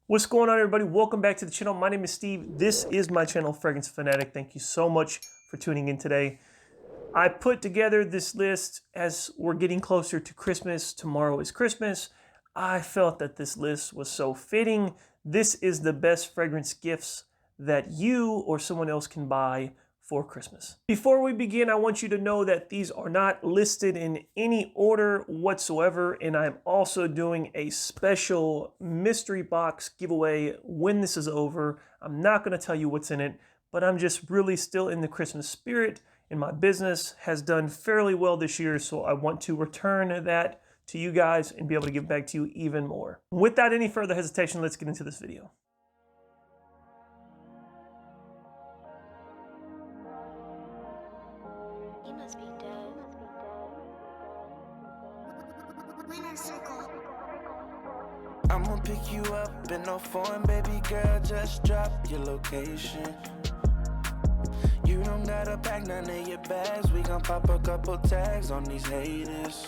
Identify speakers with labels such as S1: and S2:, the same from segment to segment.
S1: What's going on, everybody? Welcome back to the channel. My name is Steve. This is my channel, Fragrance Fanatic. Thank you so much for tuning in today. I put together this list as we're getting closer to Christmas. Tomorrow is Christmas. I felt that this list was so fitting. This is the best fragrance gifts that you or someone else can buy for Christmas. Before we begin, I want you to know that these are not listed in any order whatsoever, and I'm also doing a special mystery box giveaway when this is over. I'm not going to tell you what's in it, but I'm just really still in the Christmas spirit, and my business has done fairly well this year, so I want to return that to you guys and be able to give back to you even more. Without any further hesitation, let's get into this video.
S2: I'ma pick you up in no foreign, baby girl, just drop your location. You don't gotta pack none of your bags, we gon' pop a couple tags on these haters.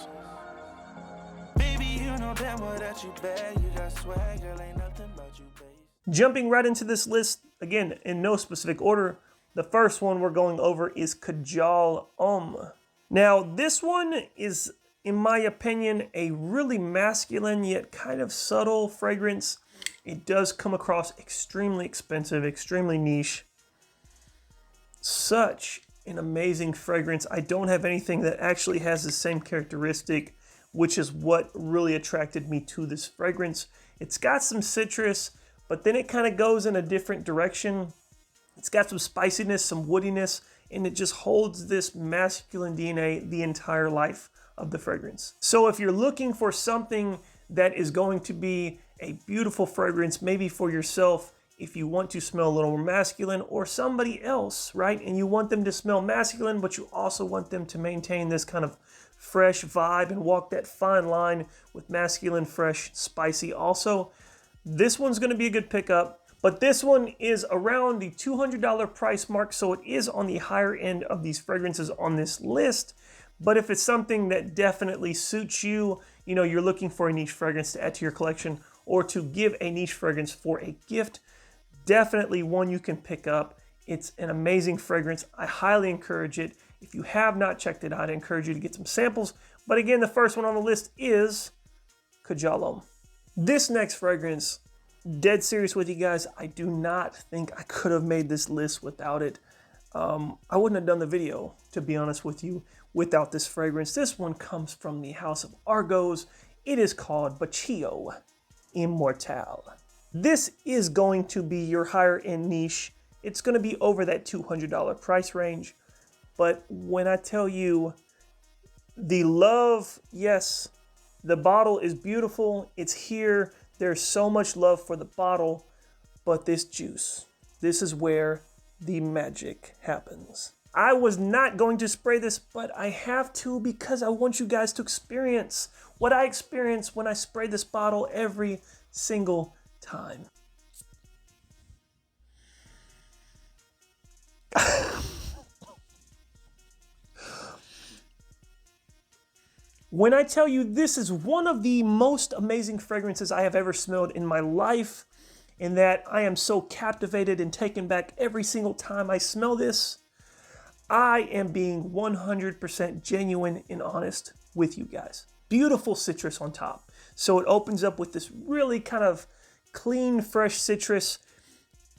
S2: Baby, you know damn well that you bad, you got swag, girl, ain't nothing about you, babe.
S1: Jumping right into this list, again, in no specific order, the first one we're going over is Kajal Homme. Now, this one is, in my opinion, a really masculine yet kind of subtle fragrance. It does come across extremely expensive, extremely niche. Such an amazing fragrance. I don't have anything that actually has the same characteristic, which is what really attracted me to this fragrance. It's got some citrus, but then it kind of goes in a different direction. It's got some spiciness, some woodiness, and it just holds this masculine DNA the entire life of the fragrance. So if you're looking for something that is going to be a beautiful fragrance, maybe for yourself, if you want to smell a little more masculine, or somebody else, right? And you want them to smell masculine, but you also want them to maintain this kind of fresh vibe and walk that fine line with masculine, fresh, spicy also. This one's gonna be a good pickup. But this one is around the $200 price mark, so it is on the higher end of these fragrances on this list. But if it's something that definitely suits you, you know, you're looking for a niche fragrance to add to your collection or to give a niche fragrance for a gift, definitely one you can pick up. It's an amazing fragrance. I highly encourage it. If you have not checked it out, I encourage you to get some samples. But again, the first one on the list is Kajal Homme. This next fragrance, dead serious with you guys, I do not think I could have made this list without it. I wouldn't have done the video, to be honest with you, without this fragrance. This one comes from the house of Argos. It is called Bacio Immortal. This is going to be your higher end niche. It's going to be over that $200 price range. But when I tell you the love, yes, the bottle is beautiful. It's here. There's so much love for the bottle, but this juice, this is where the magic happens. I was not going to spray this, but I have to because I want you guys to experience what I experience when I spray this bottle every single time. When I tell you this is one of the most amazing fragrances I have ever smelled in my life, in that I am so captivated and taken back every single time I smell this, I am being 100% genuine and honest with you guys. Beautiful citrus on top. So it opens up with this really kind of clean, fresh citrus,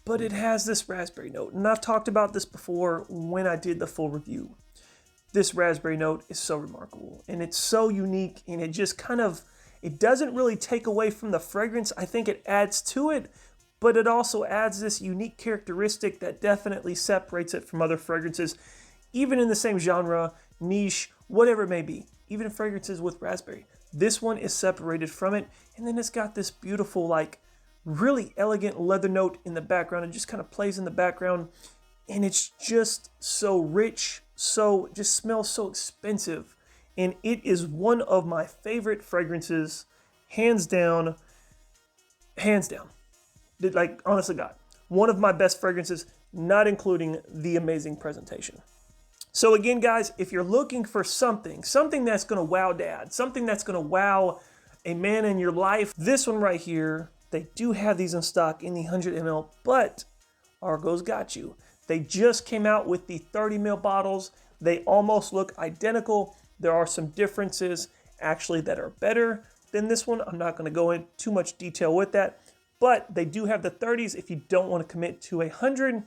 S1: but it has this raspberry note. And I've talked about this before when I did the full review. This raspberry note is so remarkable and it's so unique, and it just kind of, it doesn't really take away from the fragrance. I think it adds to it, but it also adds this unique characteristic that definitely separates it from other fragrances, even in the same genre, niche, whatever it may be, even fragrances with raspberry. This one is separated from it, and then it's got this beautiful, like, really elegant leather note in the background. It just kind of plays in the background, and it's just so rich, so just smells so expensive, and it is one of my favorite fragrances, hands down, like, honest to God, one of my best fragrances, not including the amazing presentation. So again, guys, if you're looking for something that's gonna wow dad, something that's gonna wow a man in your life, this one right here They do have these in stock in the 100 ml, but Argos got you. They just came out with the 30 ml bottles. They almost look identical. There are some differences actually that are better than this one. I'm not going to go into too much detail with that, but they do have the 30s if you don't want to commit to 100.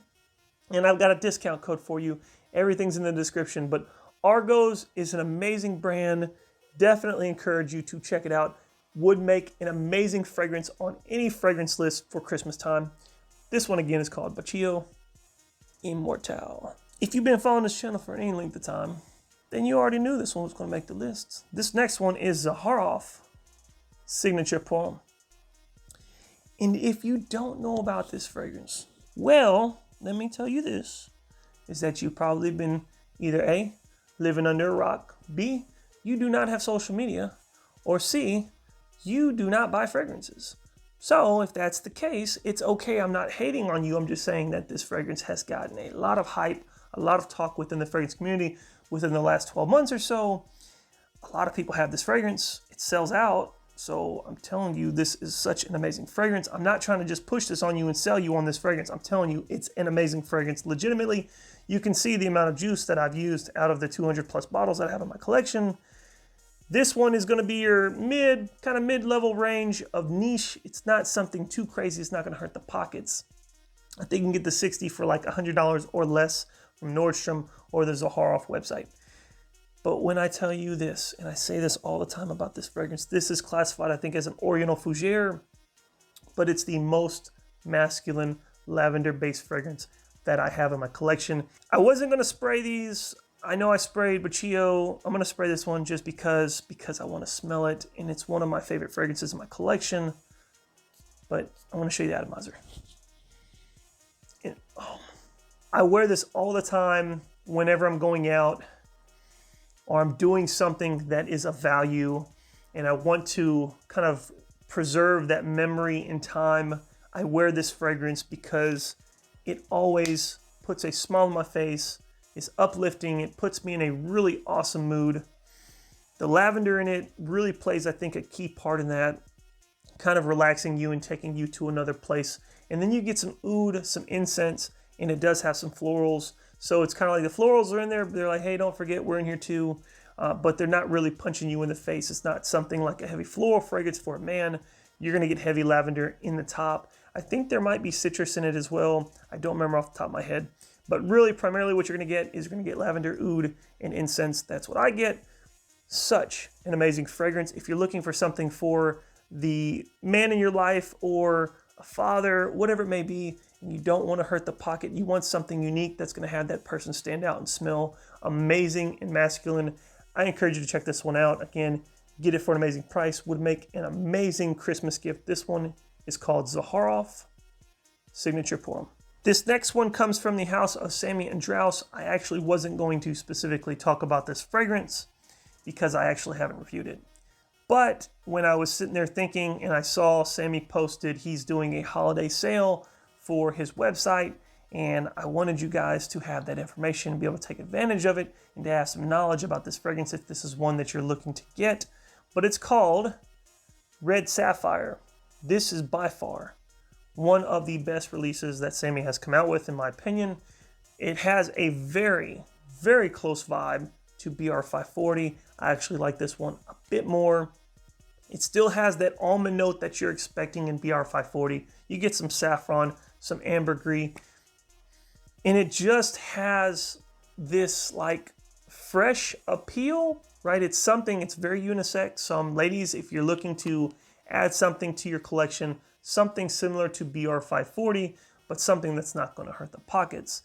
S1: And I've got a discount code for you. Everything's in the description, but Argos is an amazing brand. Definitely encourage you to check it out. Would make an amazing fragrance on any fragrance list for Christmas time. This one again is called Vachio Immortal. If you've been following this channel for any length of time, then you already knew this one was going to make the list. This next one is Zahar Off Signature Poem. And if you don't know about this fragrance, well, let me tell you this, is that you've probably been either A, living under a rock, B, you do not have social media, or C, you do not buy fragrances. So if that's the case, it's okay. I'm not hating on you. I'm just saying that this fragrance has gotten a lot of hype, a lot of talk within the fragrance community within the last 12 months or so. A lot of people have this fragrance. It sells out. So I'm telling you, this is such an amazing fragrance. I'm not trying to just push this on you and sell you on this fragrance. I'm telling you, it's an amazing fragrance. Legitimately, you can see the amount of juice that I've used out of the 200 plus bottles that I have in my collection. This one is going to be your kind of mid-level range of niche. It's not something too crazy. It's not going to hurt the pockets. I think you can get the 60 for like $100 or less from Nordstrom or the Zahar Off website. But when I tell you this, and I say this all the time about this fragrance, this is classified, I think, as an Oriental Fougere, but it's the most masculine lavender-based fragrance that I have in my collection. I wasn't going to spray these. I know I sprayed Vachio. I'm going to spray this one just because I want to smell it, and it's one of my favorite fragrances in my collection. But I want to show you the atomizer. I wear this all the time whenever I'm going out or I'm doing something that is of value and I want to kind of preserve that memory in time. I wear this fragrance because it always puts a smile on my face. It's uplifting. It puts me in a really awesome mood. The lavender in it really plays, I think, a key part in that, kind of relaxing you and taking you to another place. And then you get some oud, some incense, and it does have some florals. So it's kind of like the florals are in there, but they're like, hey, don't forget we're in here too. But they're not really punching you in the face. It's not something like a heavy floral fragrance for a man. You're going to get heavy lavender in the top. I think there might be citrus in it as well. I don't remember off the top of my head. But really, primarily what you're going to get is you're going to get lavender, oud, and incense. That's what I get. Such an amazing fragrance. If you're looking for something for the man in your life or a father, whatever it may be, and you don't want to hurt the pocket, you want something unique that's going to have that person stand out and smell amazing and masculine, I encourage you to check this one out. Again, get it for an amazing price. Would make an amazing Christmas gift. This one is called Zahar Off Signature Poem. This next one comes from the house of Sammy and Draus. I actually wasn't going to specifically talk about this fragrance because I actually haven't reviewed it. But when I was sitting there thinking and I saw Sammy posted he's doing a holiday sale for his website, and I wanted you guys to have that information and be able to take advantage of it and to have some knowledge about this fragrance if this is one that you're looking to get. But it's called Red Sapphire. This is by far one of the best releases that Sammy has come out with, in my opinion. It has a very, very close vibe to BR540. I actually like this one a bit more. It still has that almond note that you're expecting in BR540. You get some saffron, some ambergris, and it just has this like fresh appeal, right? It's something, it's very unisex. Ladies, if you're looking to add something to your collection, something similar to BR540, but something that's not going to hurt the pockets,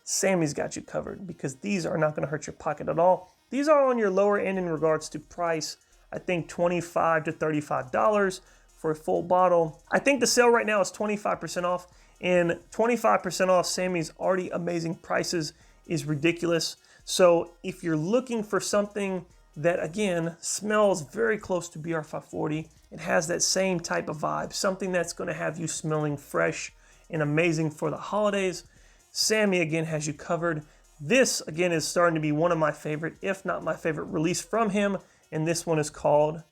S1: Sammy's got you covered, because these are not going to hurt your pocket at all. These are on your lower end in regards to price. I think $25 to $35 for a full bottle. I think the sale right now is 25% off, and 25% off Sammy's already amazing prices is ridiculous. So if you're looking for something that, again, smells very close to BR540, it has that same type of vibe, something that's going to have you smelling fresh and amazing for the holidays, Sammy, again, has you covered. This, again, is starting to be one of my favorite, if not my favorite release from him, and this one is called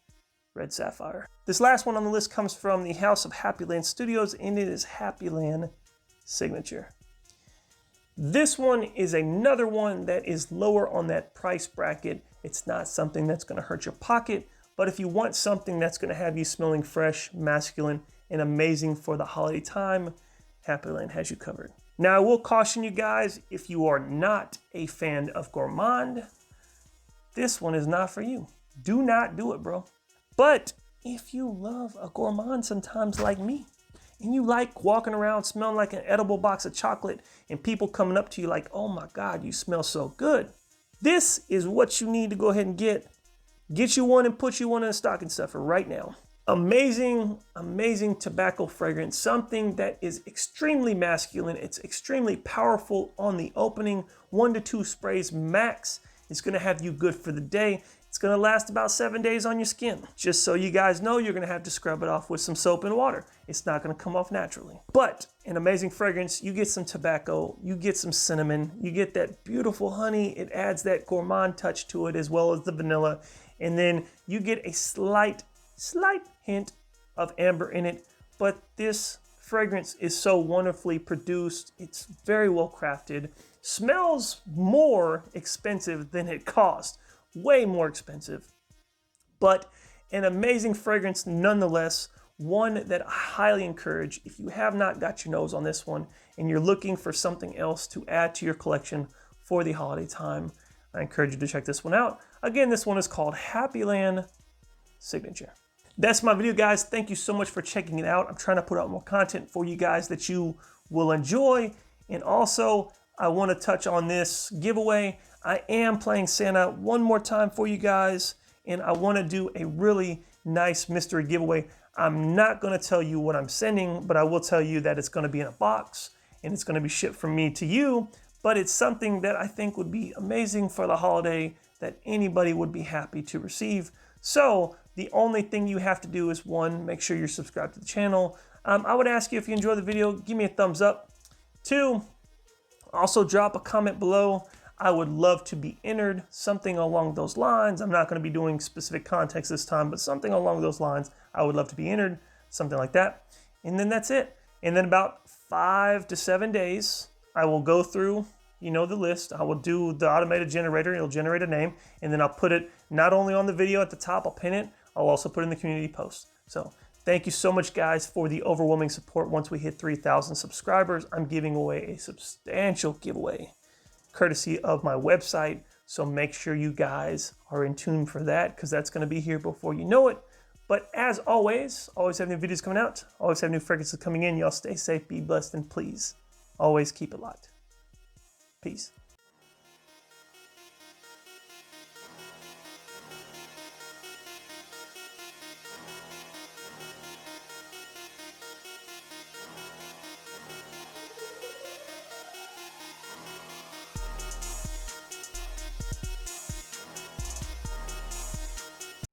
S1: Red Sapphire. This last one on the list comes from the House of Happyland Studios, and it is Happyland Signature. This one is another one that is lower on that price bracket. It's not something that's going to hurt your pocket, but if you want something that's going to have you smelling fresh, masculine, and amazing for the holiday time, Happyland has you covered. Now, I will caution you guys, if you are not a fan of gourmand, this one is not for you. Do not do it, bro. But if you love a gourmand sometimes like me, and you like walking around smelling like an edible box of chocolate and people coming up to you like, oh my God, you smell so good, this is what you need to go ahead and get. Get you one and put you one in a stocking stuffer right now. Amazing, amazing tobacco fragrance. Something that is extremely masculine. It's extremely powerful on the opening. 1 to 2 sprays max. It's going to have you good for the day. It's going to last about 7 days on your skin. Just so you guys know, you're going to have to scrub it off with some soap and water. It's not going to come off naturally. But an amazing fragrance. You get some tobacco, you get some cinnamon, you get that beautiful honey. It adds that gourmand touch to it as well as the vanilla. And then you get a slight hint of amber in it. But this fragrance is so wonderfully produced. It's very well crafted. Smells more expensive than it costs. Way more expensive. But an amazing fragrance nonetheless. One that I highly encourage. If you have not got your nose on this one and you're looking for something else to add to your collection for the holiday time, I encourage you to check this one out. Again, this one is called Happyland Signature. That's my video, guys. Thank you so much for checking it out. I'm trying to put out more content for you guys that you will enjoy. And also, I want to touch on this giveaway. I am playing Santa one more time for you guys, and I want to do a really nice mystery giveaway. I'm not going to tell you what I'm sending, but I will tell you that it's going to be in a box, and it's going to be shipped from me to you. But it's something that I think would be amazing for the holiday that anybody would be happy to receive. So the only thing you have to do is, 1, make sure you're subscribed to the channel. I would ask you, if you enjoy the video, give me a thumbs up. 2, also drop a comment below. I would love to be entered, something along those lines. I'm not going to be doing specific context this time, but something along those lines. I would love to be entered, something like that. And then that's it. And then about 5 to 7 days, I will go through, the list. I will do the automated generator. It'll generate a name, and then I'll put it not only on the video at the top, I'll pin it. I'll also put it in the community post. So thank you so much, guys, for the overwhelming support. Once we hit 3,000 subscribers, I'm giving away a substantial giveaway courtesy of my website. So make sure you guys are in tune for that, because that's going to be here before you know it. But as always have new videos coming out. Always have new fragrances coming in. Y'all stay safe, be blessed, and please always keep it locked. Peace.